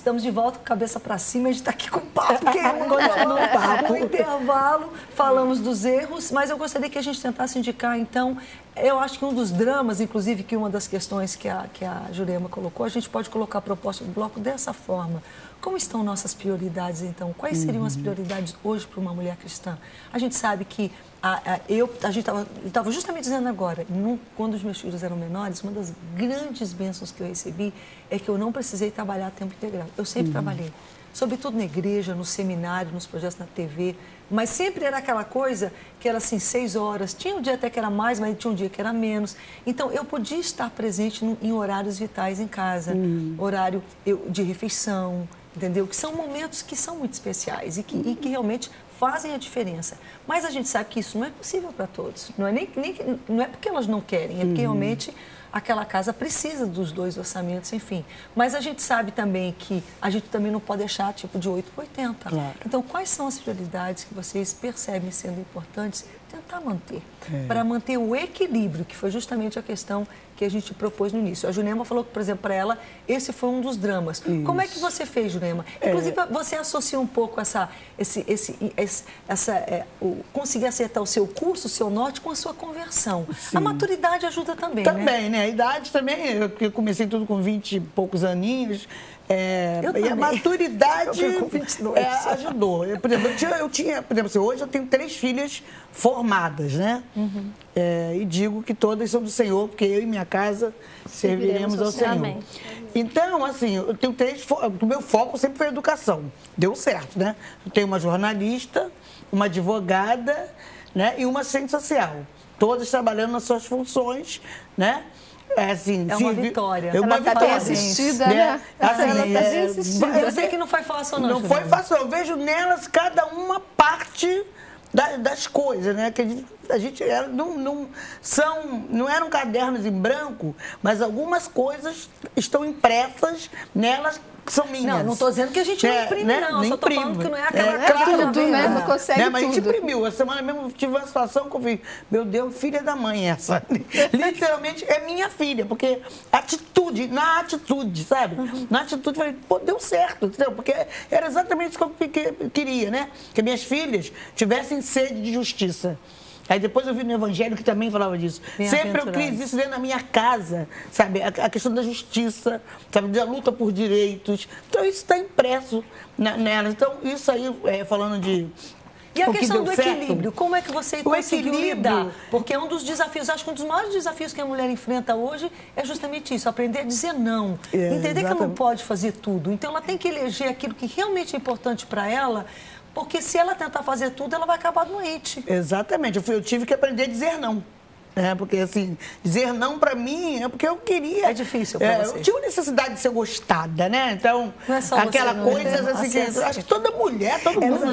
Estamos de volta com a cabeça para cima, a gente está aqui com o papo no intervalo, falamos dos erros, mas eu gostaria que a gente tentasse indicar, então, eu acho que um dos dramas, inclusive, que uma das questões que a Jurema colocou, a gente pode colocar a proposta do bloco dessa forma. Como estão nossas prioridades, então? Quais seriam as prioridades hoje para uma mulher cristã? A gente sabe que a gente estava justamente dizendo agora, quando os meus filhos eram menores, uma das grandes bênçãos que eu recebi é que eu não precisei trabalhar a tempo integral. Eu sempre trabalhei, sobretudo na igreja, no seminário, nos projetos na TV, mas sempre era aquela coisa que era assim, 6 horas. Tinha um dia até que era mais, mas tinha um dia que era menos. Então, eu podia estar presente em horários vitais em casa, horário de refeição, entendeu? Que são momentos que são muito especiais e que realmente fazem a diferença. Mas a gente sabe que isso não é possível para todos. Não é, não é porque elas não querem, é porque realmente aquela casa precisa dos 2 orçamentos, enfim. Mas a gente sabe também que a gente também não pode deixar tipo de 8 para 80. Claro. Então, quais são as prioridades que vocês percebem sendo importantes tentar manter? Para manter o equilíbrio, que foi justamente a questão que a gente propôs no início. A Jurema falou que, por exemplo, para ela, esse foi um dos dramas. Isso. Como é que você fez, Jurema? Inclusive, você associa um pouco conseguir acertar o seu curso, o seu norte, com a sua conversão. Sim. A maturidade ajuda também, né? Também, né? A idade também, eu comecei tudo com 20 e poucos aninhos. E a maturidade ajudou. Por exemplo, hoje eu tenho 3 filhas formadas, né? E digo que todas são do Senhor, porque eu e minha casa serviremos ao Senhor. Amém. Então, assim, eu tenho 3, o meu foco sempre foi a educação. Deu certo, né? Eu tenho uma jornalista, uma advogada, né? E uma assistente social. Todas trabalhando nas suas funções, né? Assim, uma vitória. É uma vitória. Bem assistida, né? Assim, ela está bem assistida. Eu sei que não foi fácil, não. Não foi fácil. Eu vejo nelas cada uma parte das coisas, né? Que a gente não eram cadernos em branco, mas algumas coisas estão impressas nelas que são minhas. Não estou dizendo que a gente não imprime, não. Só estou falando que não é aquela tudo, né? Não consegue tudo. Mas a gente imprimiu. A semana mesmo tive uma situação que eu vi, meu Deus, filha da mãe essa. Literalmente é minha filha, porque na atitude, sabe? Na atitude, falei, pô, deu certo, entendeu? Porque era exatamente isso que eu queria, né? Que minhas filhas tivessem sede de justiça. Aí depois eu vi no Evangelho que também falava disso. Sempre eu quis isso dentro da minha casa, sabe? A questão da justiça, sabe? Da luta por direitos. Então isso está impresso nelas. Então isso aí, falando de... E a questão do equilíbrio, como é que você conseguiu lidar? Porque é um dos desafios, acho que um dos maiores desafios que a mulher enfrenta hoje é justamente isso, aprender a dizer não. Entender que ela não pode fazer tudo. Então ela tem que eleger aquilo que realmente é importante para ela, porque se ela tentar fazer tudo, ela vai acabar doente. Exatamente. Eu tive que aprender a dizer não. Porque, assim, dizer não pra mim é porque eu queria. É difícil pra você. Eu tinha necessidade de ser gostada, né? Então, não é só aquela você, coisa, não, assim, que acho que toda mulher, todo mundo...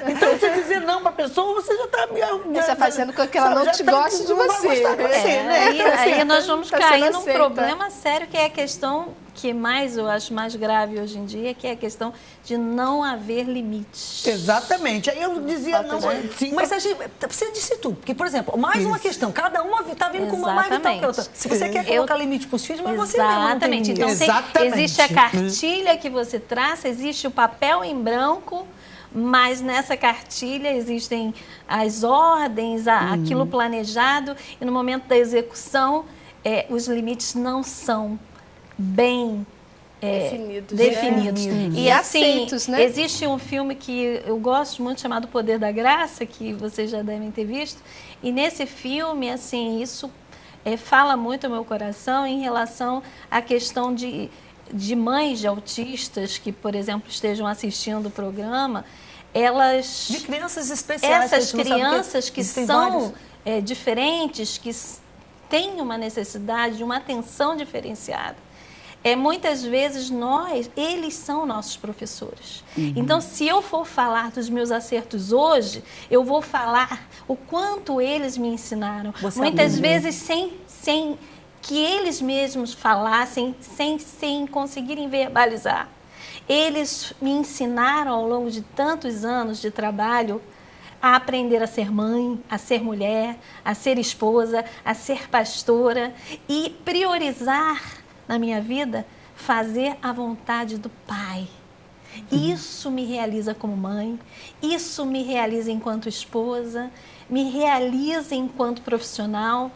Então, você dizer não pra pessoa, você já tá... Você está fazendo com que ela não te goste de você. Aí nós vamos cair num problema sério, que é a questão que eu acho mais grave hoje em dia, que é a questão de não haver limites. Exatamente. Aí eu dizia não. Sim, mas a gente precisa disso tudo. Porque, por exemplo, mais uma questão. Cada uma está vindo com uma mais vital que a outra. Se você quer colocar limite para os filhos, mas você mesmo não tem limite. Então, existe a cartilha que você traça, existe o papel em branco, mas nessa cartilha existem as ordens, aquilo planejado, e no momento da execução, os limites não são bem definidos. E assim, aceitos, né? Existe um filme que eu gosto muito, chamado Poder da Graça, que vocês já devem ter visto, e nesse filme, assim, isso fala muito ao meu coração em relação à questão de mães de autistas que, por exemplo, estejam assistindo o programa, elas... De crianças especiais. Essas crianças que são diferentes, que têm uma necessidade de uma atenção diferenciada. Muitas vezes eles são nossos professores. Então, se eu for falar dos meus acertos hoje, eu vou falar o quanto eles me ensinaram. Muitas vezes sem que eles mesmos falassem, sem conseguirem verbalizar. Eles me ensinaram ao longo de tantos anos de trabalho a aprender a ser mãe, a ser mulher, a ser esposa, a ser pastora e priorizar na minha vida, fazer a vontade do Pai. Isso me realiza como mãe, isso me realiza enquanto esposa, me realiza enquanto profissional.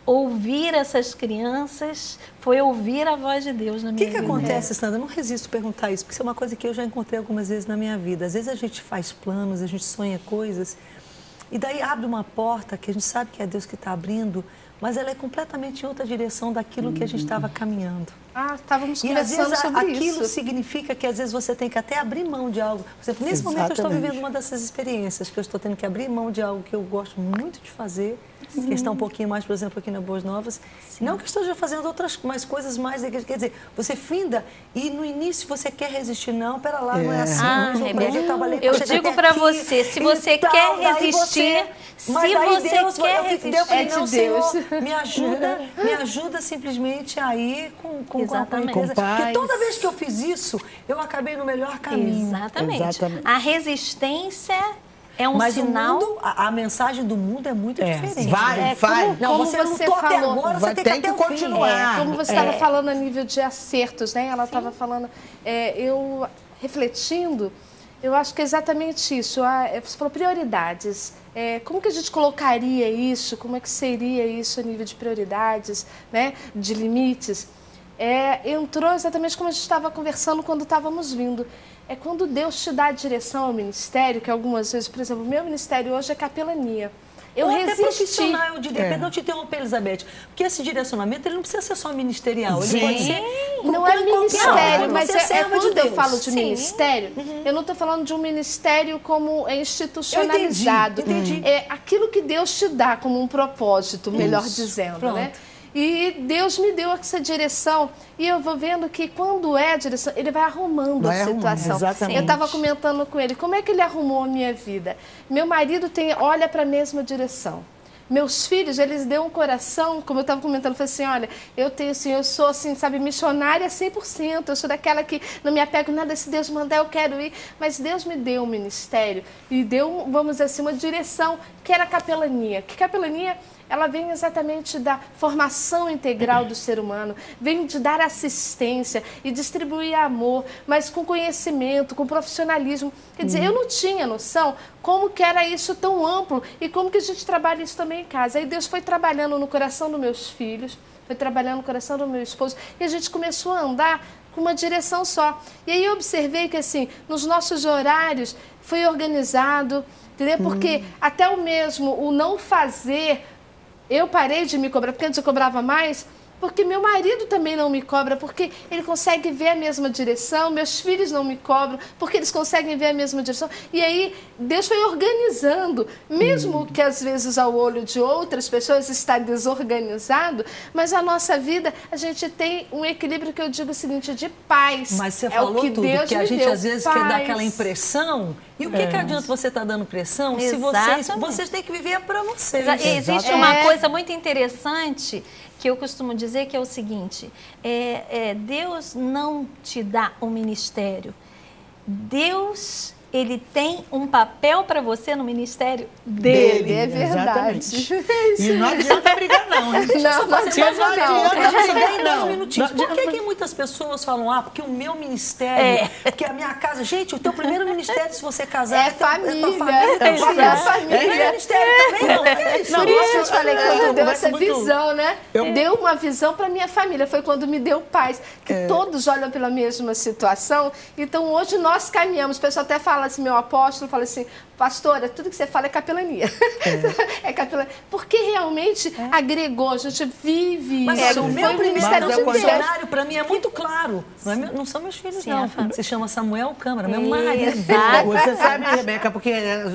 Ouvir essas crianças foi ouvir a voz de Deus na minha vida. O que acontece, Sandra? Eu não resisto a perguntar isso, porque isso é uma coisa que eu já encontrei algumas vezes na minha vida. Às vezes a gente faz planos, a gente sonha coisas, e daí abre uma porta que a gente sabe que é Deus que está abrindo, mas ela é completamente em outra direção daquilo que a gente estava caminhando. Estávamos E às conversando vezes sobre aquilo isso. significa que às vezes você tem que até abrir mão de algo. Por exemplo, nesse momento eu estou vivendo uma dessas experiências, que eu estou tendo que abrir mão de algo que eu gosto muito de fazer, que está um pouquinho mais, por exemplo, aqui na Boas Novas. Sim. Não que eu esteja fazendo outras coisas mais, quer dizer, você finda e no início você quer resistir. Não, pera lá, não é assim. Rebeca, eu digo para você, se você quer resistir, Deus é de Deus. Me ajuda simplesmente a ir com Exatamente. Com porque toda vez que eu fiz isso, eu acabei no melhor caminho. Exatamente. A resistência é um sinal. O mundo, a mensagem do mundo é muito diferente. Vai. Como você lutou até agora, você tem que continuar. Como você estava falando a nível de acertos, né? Ela estava falando, eu refletindo, eu acho que é exatamente isso. Você falou prioridades. Como que a gente colocaria isso? Como é que seria isso a nível de prioridades, né? De limites? Entrou exatamente como a gente estava conversando quando estávamos vindo. É quando Deus te dá a direção ao ministério, que algumas vezes, por exemplo, o meu ministério hoje é capelania. Eu resisti. Profissional, eu diria. Não te interromper, Elizabeth, porque esse direcionamento ele não precisa ser só ministerial. Ele pode ser não é ministério, mas quando eu falo de Sim. ministério, eu não estou falando de um ministério como institucionalizado. Entendi. É aquilo que Deus te dá como um propósito, melhor dizendo, né? E Deus me deu essa direção e eu vou vendo que quando é a direção, Ele vai arrumando a situação. Exatamente. Eu estava comentando com ele, como é que Ele arrumou a minha vida? Meu marido olha para a mesma direção. Meus filhos, eles deu um coração, como eu estava comentando, eu falei assim, olha, eu sou assim, sabe, missionária 100%, eu sou daquela que não me apego nada, se Deus mandar eu quero ir, mas Deus me deu um ministério e deu, vamos dizer assim, uma direção, que era a capelania. Que capelania, ela vem exatamente da formação integral do ser humano, vem de dar assistência e distribuir amor, mas com conhecimento, com profissionalismo. Quer dizer, eu não tinha noção como que era isso tão amplo e como que a gente trabalha isso também em casa. Aí Deus foi trabalhando no coração dos meus filhos, foi trabalhando no coração do meu esposo e a gente começou a andar com uma direção só. E aí eu observei que, assim, nos nossos horários foi organizado, entendeu? Porque até o não fazer, eu parei de me cobrar, porque antes eu cobrava mais, porque meu marido também não me cobra, porque ele consegue ver a mesma direção, meus filhos não me cobram, porque eles conseguem ver a mesma direção. E aí, Deus foi organizando, mesmo que às vezes ao olho de outras pessoas está desorganizado, mas a nossa vida, a gente tem um equilíbrio que eu digo o seguinte, de paz. Mas você falou o que tudo, Deus que a me gente deu, às vezes paz. quer dar aquela impressão. E o que adianta você estar dando pressão se vocês têm que viver para vocês? Existe uma coisa muito interessante que eu costumo dizer, que é o seguinte, Deus não te dá um ministério. Deus, Ele tem um papel para você no ministério dele. É verdade. E não adianta brigar, não. Não adianta dois minutinhos. Por que muitas pessoas falam, porque o meu ministério, porque a minha casa... Gente, o teu primeiro ministério, se você casar, é família. É tua família. É família. Ministério também não. É isso. Por isso eu te falei que quando deu essa visão, né? Deu uma visão para minha família. Foi quando me deu paz. Que todos olham pela mesma situação. Então, hoje nós caminhamos. O pessoal até fala assim, meu apóstolo fala assim, pastora, tudo que você fala é capelania. É capelania. Porque realmente agregou, a gente vive mas isso. O meu ministério de missionário, para mim, é muito claro. Não são meus filhos, não. Se chama Samuel Câmara, meu marido. Você sabe, Rebeca, porque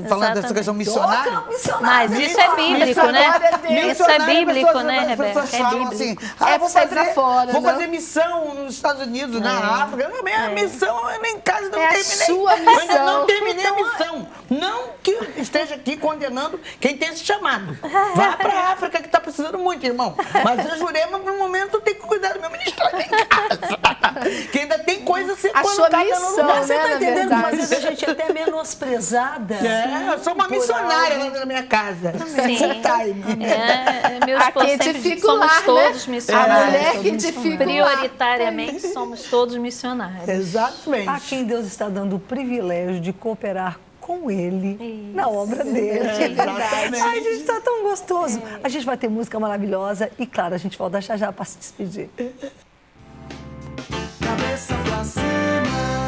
falando dessa questão missionária... Mas isso é bíblico, né? Isso é bíblico, né, Rebeca? As pessoas falam assim, vou sair pra fora. Vou fazer missão nos Estados Unidos, na África. Minha missão, eu nem em casa não terminei. Sua missão. Eu ainda não terminei a missão. Não que eu esteja aqui condenando quem tem esse chamado. Vá para a África, que está precisando muito, irmão. Mas eu jurei, mas no momento eu tenho que cuidar do meu ministério em casa. Que ainda tem coisas você achou colocada missão, no lugar. Você né, tá na entendendo? verdade. Às vezes a gente é até menosprezada. Eu sou uma por missionária algo. na minha casa. Sim. Full time. Meu A esposo que sempre diz que dificular, somos todos né? missionários. A mulher que todos dificular. Prioritariamente somos todos missionários. Exatamente. A quem Deus está dando o privilégio de cooperar com Ele na obra dele. É verdade. Ai, gente, está tão gostoso. A gente vai ter música maravilhosa e, claro, a gente volta já para se despedir. Cabeça pra cima.